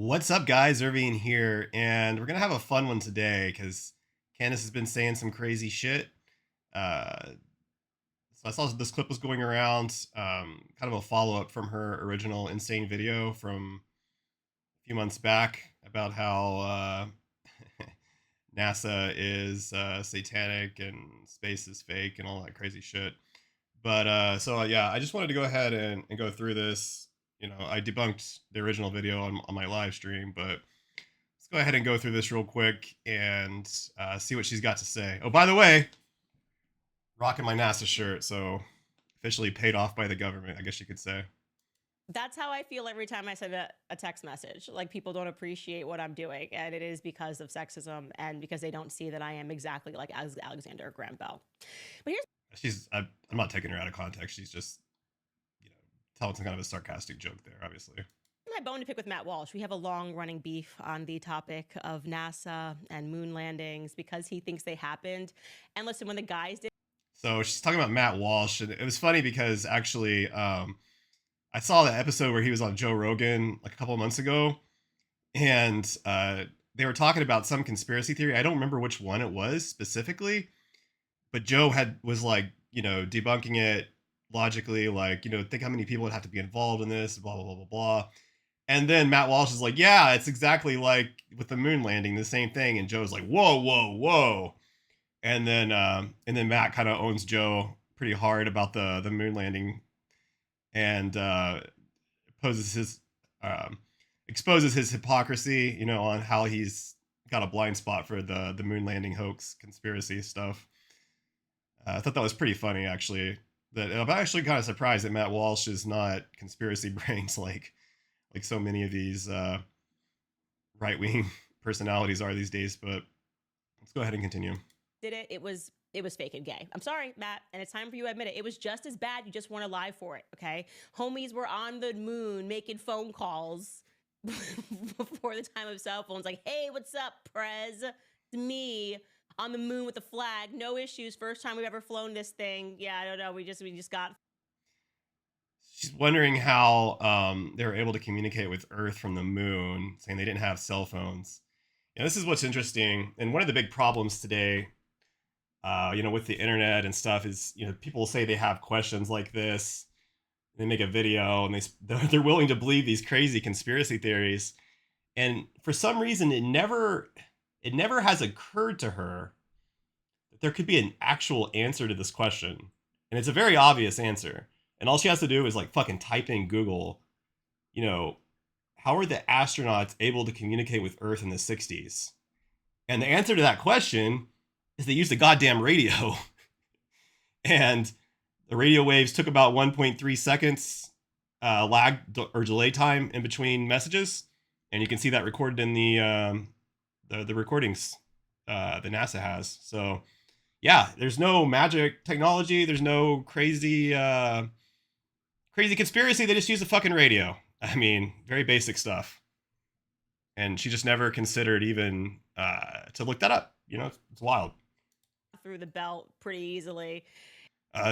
What's up, guys? Xervean here, and we're gonna have a fun one today because Candace has been saying some crazy shit. Uh, so I saw this clip was going around, kind of a follow up from her original insane video from a few months back about how NASA is satanic and space is fake and all that crazy shit. But yeah, I just wanted to go ahead and go through this. I debunked the original video on my live stream, but let's go ahead and go through this real quick and see what she's got to say. Oh, by the way, rocking my NASA shirt, so officially paid off by the government, I guess you could say. That's how I feel every time I send a text message. Like, people don't appreciate what I'm doing, and it is because of sexism and because they don't see that I am exactly like Alexander Graham Bell. But here's I'm not taking her out of context. She's just, you know, telling some kind of a sarcastic joke there, obviously. my bone to pick with Matt Walsh. We have a long running beef on the topic of NASA and moon landings because he thinks they happened. And listen, when the guys did. So she's talking about Matt Walsh, and it was funny because actually, I saw the episode where he was on Joe Rogan like a couple of months ago, and they were talking about some conspiracy theory. I don't remember which one it was specifically, but Joe was like, debunking it logically, like, think how many people would have to be involved in this, blah blah blah blah blah. And then Matt Walsh is like, yeah, it's exactly like with the moon landing, the same thing. And Joe's like, whoa, whoa, whoa. And then Matt kind of owns Joe pretty hard about the moon landing, and poses his um, exposes his hypocrisy, on how he's got a blind spot for the moon landing hoax conspiracy stuff. I thought that was pretty funny, actually. That I'm actually kind of surprised that Matt Walsh is not conspiracy brains like so many of these right wing personalities are these days. But let's go ahead and continue. Did it, it was fake and gay. I'm sorry, Matt, and it's time for you to admit it. It was just as bad. You just weren't alive for it, okay? Homies were on the moon making phone calls before the time of cell phones. Like, hey, what's up, Prez? It's me on the moon with the flag. No issues. First time we've ever flown this thing. Yeah, I don't know. We just got. She's wondering how they were able to communicate with Earth from the moon, saying they didn't have cell phones. This is what's interesting, and one of the big problems today, with the internet and stuff is, people say they have questions like this. They make a video and they're willing to believe these crazy conspiracy theories, and for some reason, it never has occurred to her that there could be an actual answer to this question, and it's a very obvious answer. And all she has to do is like fucking type in Google, you know, how are the astronauts able to communicate with Earth in the 60s? And the answer to that question is they used a goddamn radio. And the radio waves took about 1.3 seconds lag or delay time in between messages. And you can see that recorded in the recordings that NASA has. So yeah, there's no magic technology. There's no crazy conspiracy. They just use a fucking radio. I mean, very basic stuff. And she just never considered even to look that up. It's wild. Through the belt pretty easily.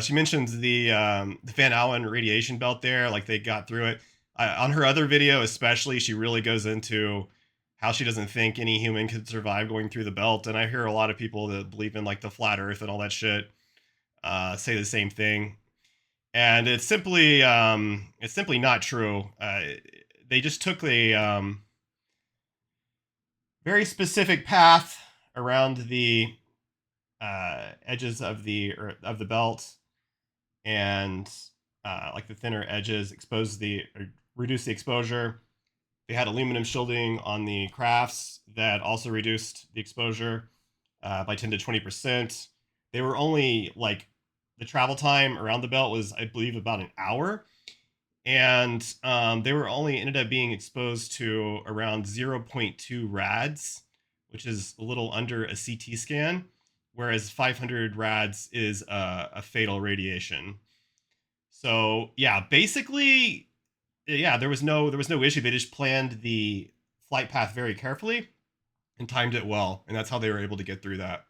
She mentions the Van Allen radiation belt there, like they got through it. On her other video, especially, she really goes into how she doesn't think any human could survive going through the belt. And I hear a lot of people that believe in like the flat Earth and all that shit say the same thing. And it's simply not true. They just took a very specific path around the edges of the belt, and like the thinner edges reduce the exposure. They had aluminum shielding on the crafts that also reduced the exposure by 10 to 20%. They were only like, the travel time around the belt was, I believe, about an hour. And they were only ended up being exposed to around 0.2 rads, which is a little under a CT scan, whereas 500 rads is a fatal radiation. So yeah, basically, yeah, there was no issue. They just planned the flight path very carefully and timed it well, and that's how they were able to get through that.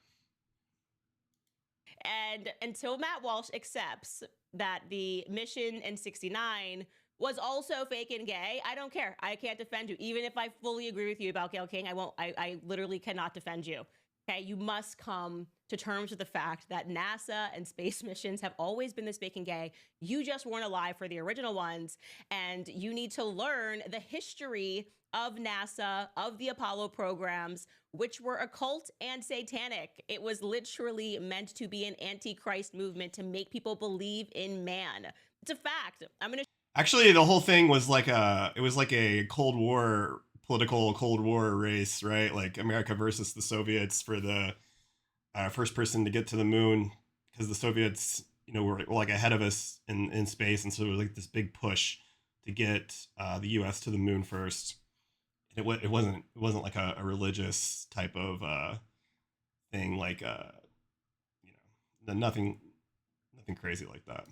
And until Matt Walsh accepts that the mission in 69 was also fake and gay. I don't care. I can't defend you. Even if I fully agree with you about Gayle King, I won't. I literally cannot defend you. Okay, you must come to terms with the fact that NASA and space missions have always been this fake and gay. You just weren't alive for the original ones, and you need to learn the history of NASA, of the Apollo programs, which were occult and satanic. It was literally meant to be an antichrist movement to make people believe in man. It's a fact. I'm going to Actually, the whole thing was like a Cold War, political Cold War race, right? Like America versus the Soviets for the first person to get to the moon, because the Soviets, were like ahead of us in space, and so there was like this big push to get the U.S. to the moon first. It wasn't like a religious type of thing, like nothing crazy like that.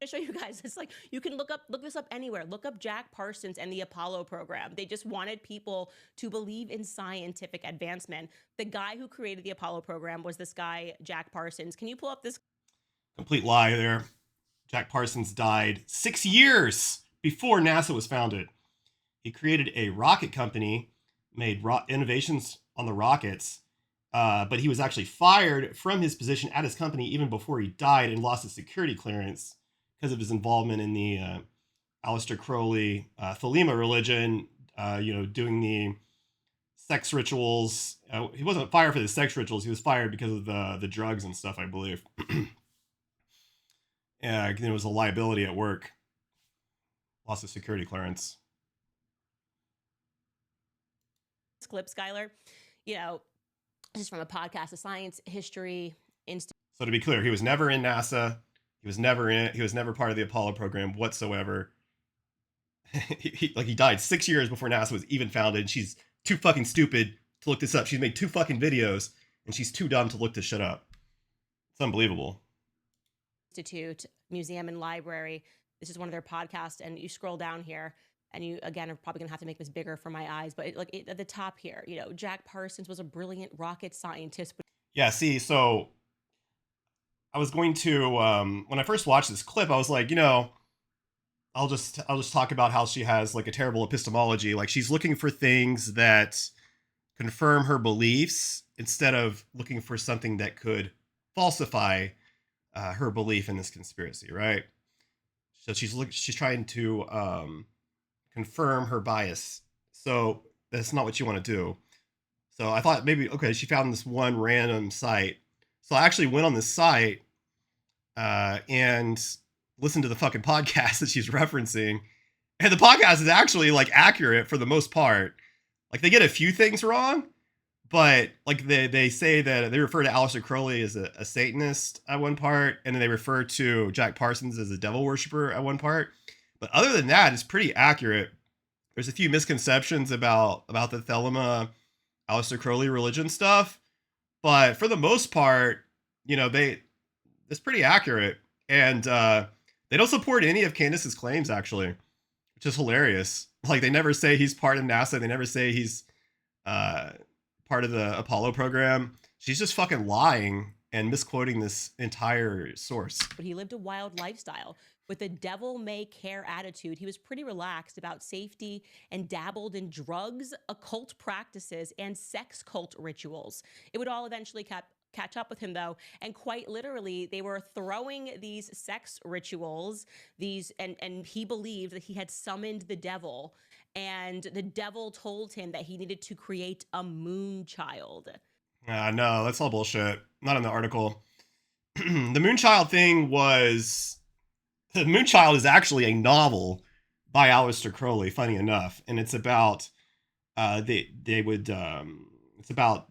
show you guys. It's like, you can look this up anywhere. Look up Jack Parsons and the Apollo program. They just wanted people to believe in scientific advancement. The guy who created the Apollo program was this guy, Jack Parsons. Can you pull up this? Complete lie there. Jack Parsons died 6 years before NASA was founded. He created a rocket company, made innovations on the rockets, but he was actually fired from his position at his company even before he died, and lost his security clearance because of his involvement in the Aleister Crowley Thelema religion, doing the sex rituals. He wasn't fired for the sex rituals. He was fired because of the drugs and stuff, I believe. Yeah, it was a liability at work. Lost his security clearance. Clip, Skylar. This is from a podcast, a Science History Institute. So to be clear, he was never in NASA. He was never part of the Apollo program whatsoever. he died 6 years before NASA was even founded. She's too fucking stupid to look this up. She's made 2 fucking videos, and she's too dumb to look this shit up. It's unbelievable. Institute, Museum and Library. This is one of their podcasts, and you scroll down here, and you, again, are probably going to have to make this bigger for my eyes, but at the top here, Jack Parsons was a brilliant rocket scientist. Yeah, see, so I was going to, when I first watched this clip, I was like, I'll just talk about how she has like a terrible epistemology. Like, she's looking for things that confirm her beliefs instead of looking for something that could falsify her belief in this conspiracy, right? So she's trying to confirm her bias. So that's not what you want to do. So I thought maybe, okay, she found this one random site. So I actually went on this site and listened to the fucking podcast that she's referencing. And the podcast is actually like accurate for the most part. Like, they get a few things wrong, but like they say that they refer to Aleister Crowley as a Satanist at one part, and then they refer to Jack Parsons as a devil worshiper at one part. But other than that, it's pretty accurate. There's a few misconceptions about the Thelema, Aleister Crowley religion stuff, but for the most part, it's pretty accurate, and they don't support any of Candace's claims, actually, which is hilarious. Like, they never say he's part of NASA. They never say he's part of the Apollo program. She's just fucking lying and misquoting this entire source. But he lived a wild lifestyle with a devil may care attitude. He was pretty relaxed about safety and dabbled in drugs, occult practices, and sex cult rituals. It would all eventually catch up with him, though, and quite literally, they were throwing these sex rituals, and he believed that he had summoned the devil, and the devil told him that he needed to create a moonchild. No, that's all bullshit. Not in the article. The moonchild thing was... The Moonchild is actually a novel by Aleister Crowley, funny enough, and it's about it's about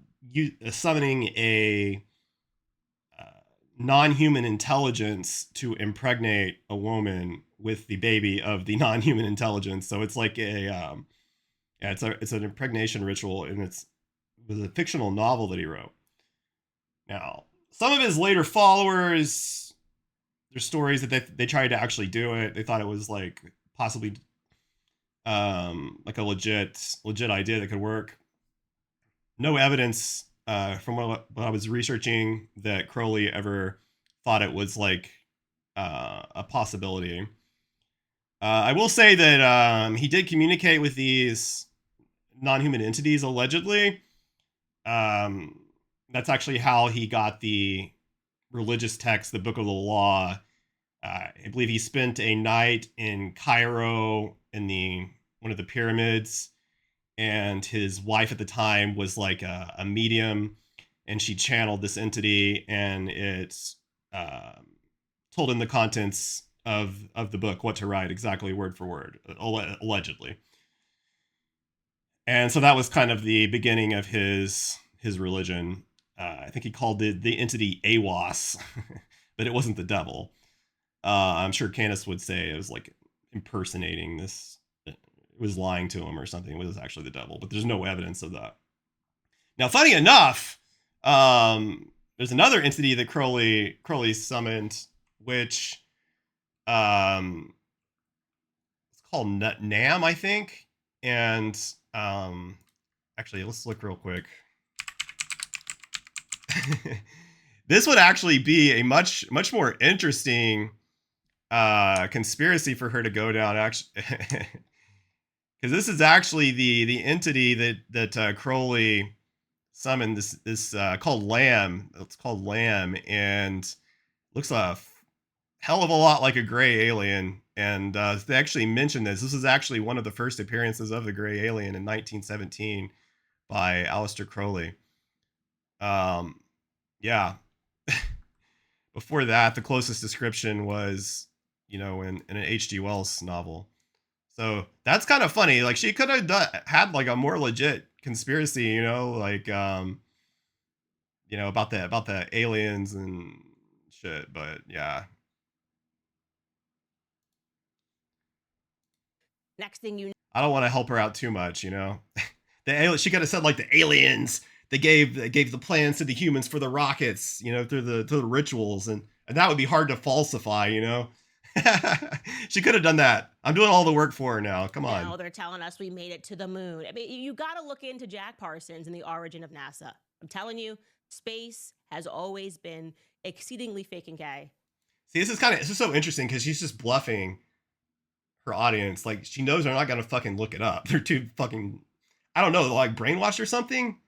summoning a non-human intelligence to impregnate a woman with the baby of the non-human intelligence. So it's like it's an impregnation ritual, and it was a fictional novel that he wrote. Now, some of his later followers, there's stories that they tried to actually do it. They thought it was like possibly like a legit idea that could work. No evidence from what I was researching that Crowley ever thought it was like a possibility. I will say that he did communicate with these non-human entities allegedly. Um, that's actually how he got the religious text, the Book of the Law. I believe he spent a night in Cairo in the one of the pyramids, and his wife at the time was like a medium, and she channeled this entity, and it told him the contents of the book, what to write exactly word for word, allegedly. And so that was kind of the beginning of his religion. I think he called it the entity Awas, but it wasn't the devil. I'm sure Candace would say it was like impersonating this. It was lying to him or something. It was actually the devil, but there's no evidence of that. Now, funny enough, there's another entity that Crowley summoned, which it's called Nam, I think. And actually, let's look real quick. This would actually be a much more interesting conspiracy for her to go down, actually, because this is actually the entity that Crowley summoned. This called Lamb. It's called Lamb, and looks a hell of a lot like a gray alien. And they actually mentioned this. This is actually one of the first appearances of the gray alien in 1917 by Aleister Crowley. Yeah. Before that, the closest description was, in an H.G. Wells novel. So that's kind of funny. Like, she could have had like a more legit conspiracy, like about the aliens and shit. But yeah, Next thing you know, I don't want to help her out too much. She could have said like the aliens. They gave the plans to the humans for the rockets, through the rituals, and that would be hard to falsify. She could have done that. I'm doing all the work for her now. Come on. Now they're telling us we made it to the moon. I mean, you got to look into Jack Parsons and the origin of NASA. I'm telling you, space has always been exceedingly fake and gay. See, this is so interesting because she's just bluffing her audience. Like, she knows they're not gonna fucking look it up. They're too fucking, I don't know, like brainwashed or something.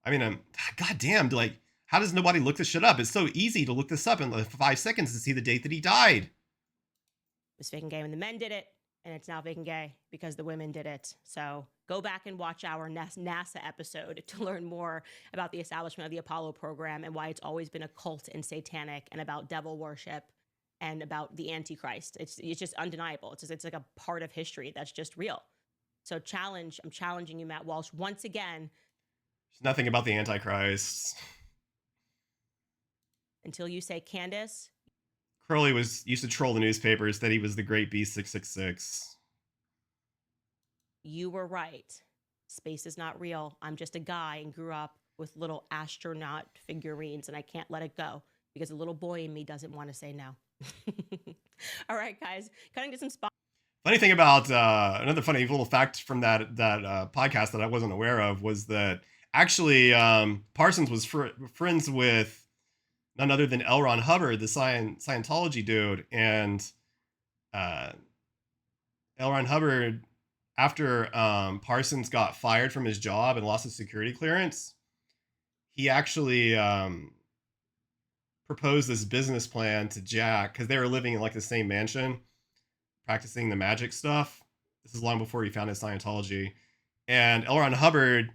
I mean, goddamn, like, how does nobody look this shit up? It's so easy to look this up in like 5 seconds to see the date that he died. It was fake and gay when the men did it, and it's now fake and gay because the women did it. So go back and watch our NASA episode to learn more about the establishment of the Apollo program and why it's always been occult and satanic, and about devil worship and about the Antichrist. It's just undeniable. It's like a part of history that's just real. So I'm challenging you, Matt Walsh, once again. There's nothing about the Antichrist. Until you say, Candace. Crowley used to troll the newspapers that he was the Great B666. You were right. Space is not real. I'm just a guy and grew up with little astronaut figurines, and I can't let it go because a little boy in me doesn't want to say no. All right, guys, cutting to some spots. Funny thing about another funny little fact from that podcast that I wasn't aware of was that actually Parsons was friends with none other than L. Ron Hubbard, the Scientology dude, and L. Ron Hubbard, after Parsons got fired from his job and lost his security clearance, he actually proposed this business plan to Jack because they were living in like the same mansion, practicing the magic stuff. This is long before he founded Scientology. And L. Ron Hubbard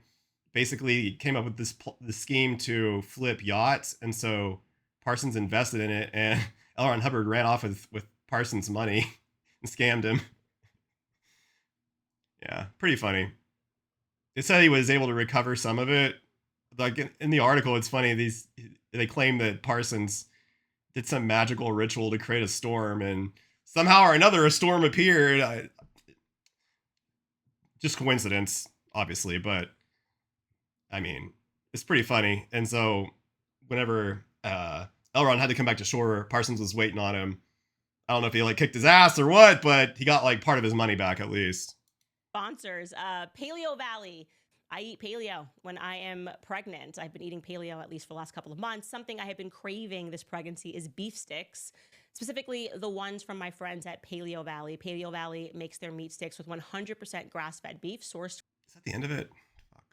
basically came up with this scheme to flip yachts. And so Parsons invested in it, and L. Ron Hubbard ran off with Parsons' money and scammed him. Yeah, pretty funny. It said he was able to recover some of it. Like in the article, it's funny. They claim that Parsons did some magical ritual to create a storm, and somehow or another a storm appeared. Just coincidence, obviously, but I mean, it's pretty funny. And so whenever Elrond had to come back to shore, Parsons was waiting on him. I don't know if he like kicked his ass or what, but he got like part of his money back at least. Sponsors, Paleo Valley. I eat paleo when I am pregnant. I've been eating paleo at least for the last couple of months. Something I have been craving this pregnancy is beef sticks. specifically the ones from my friends at Paleo Valley. Paleo Valley makes their meat sticks with 100% grass-fed beef sourced Is that the end of it? Fuck.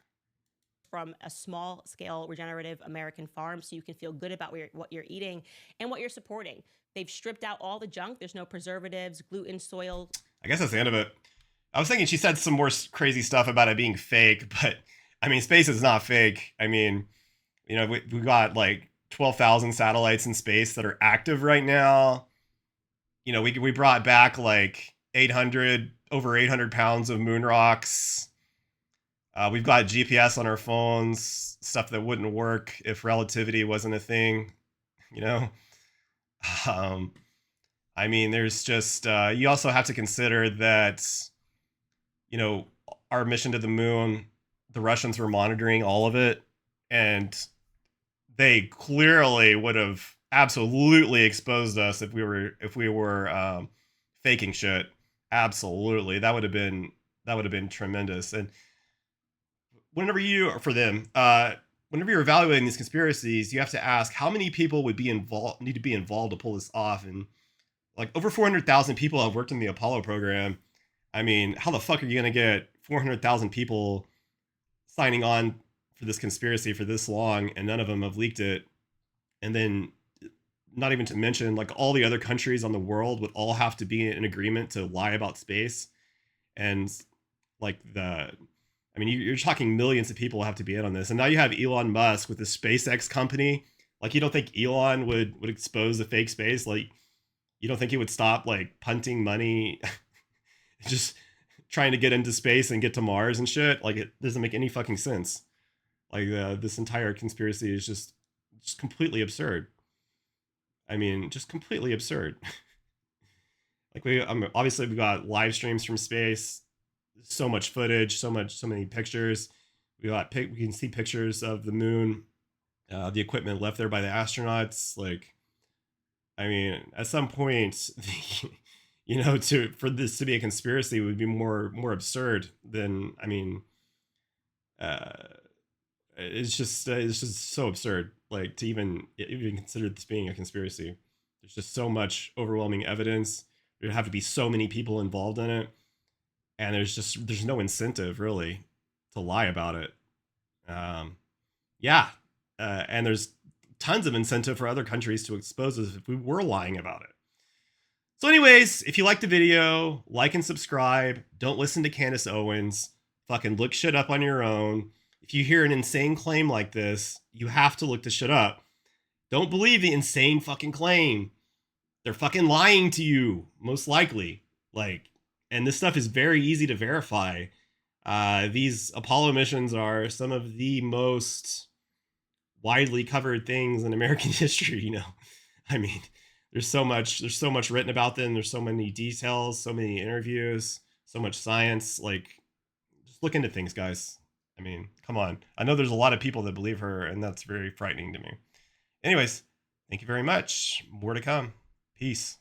from a small scale regenerative American farm, so you can feel good about what you're eating and what you're supporting. They've stripped out all the junk. There's no preservatives, gluten, soil. I guess that's the end of it. I was thinking she said some more crazy stuff about it being fake, but I mean, space is not fake. I mean, you know, we got like 12,000 satellites in space that are active right now. You know, we brought back like over 800 pounds of moon rocks. We've got GPS on our phones, stuff that wouldn't work if relativity wasn't a thing, you know? Um, I mean, there's just, you also have to consider that, you know, our mission to the moon, the Russians were monitoring all of it, and they clearly would have absolutely exposed us if we were faking shit. Absolutely, that would have been tremendous. And whenever you're evaluating these conspiracies, you have to ask how many people need to be involved to pull this off. And like over 400,000 people have worked in the Apollo program. I mean, how the fuck are you gonna get 400,000 people signing on for this conspiracy for this long, and none of them have leaked it? And then, not even to mention, like all the other countries on the world would all have to be in agreement to lie about space. And like I mean, you're talking millions of people have to be in on this. And now you have Elon Musk with the SpaceX company. Like, you don't think Elon would expose the fake space? Like, you don't think he would stop like punting money, just trying to get into space and get to Mars and shit? Like, it doesn't make any fucking sense. Like, this entire conspiracy is just completely absurd. I mean, just completely absurd. Like, obviously we got live streams from space, so much footage, so many pictures. We can see pictures of the moon, the equipment left there by the astronauts. Like, I mean, at some point, you know, for this to be a conspiracy would be more absurd than, I mean, uh, it's just so absurd. Like, to even consider this being a conspiracy. There's just so much overwhelming evidence. There'd have to be so many people involved in it, and there's no incentive really to lie about it. Yeah, and there's tons of incentive for other countries to expose us if we were lying about it. So anyways, if you liked the video, like and subscribe. Don't listen to Candace Owens. Fucking look shit up on your own. If you hear an insane claim like this, you have to look the shit up. Don't believe the insane fucking claim. They're fucking lying to you, most likely. Like, and this stuff is very easy to verify. These Apollo missions are some of the most widely covered things in American history, you know. I mean, there's so much written about them. There's so many details, so many interviews, so much science. Like, just look into things, guys. I mean, come on. I know there's a lot of people that believe her, and that's very frightening to me. Anyways, thank you very much. More to come. Peace.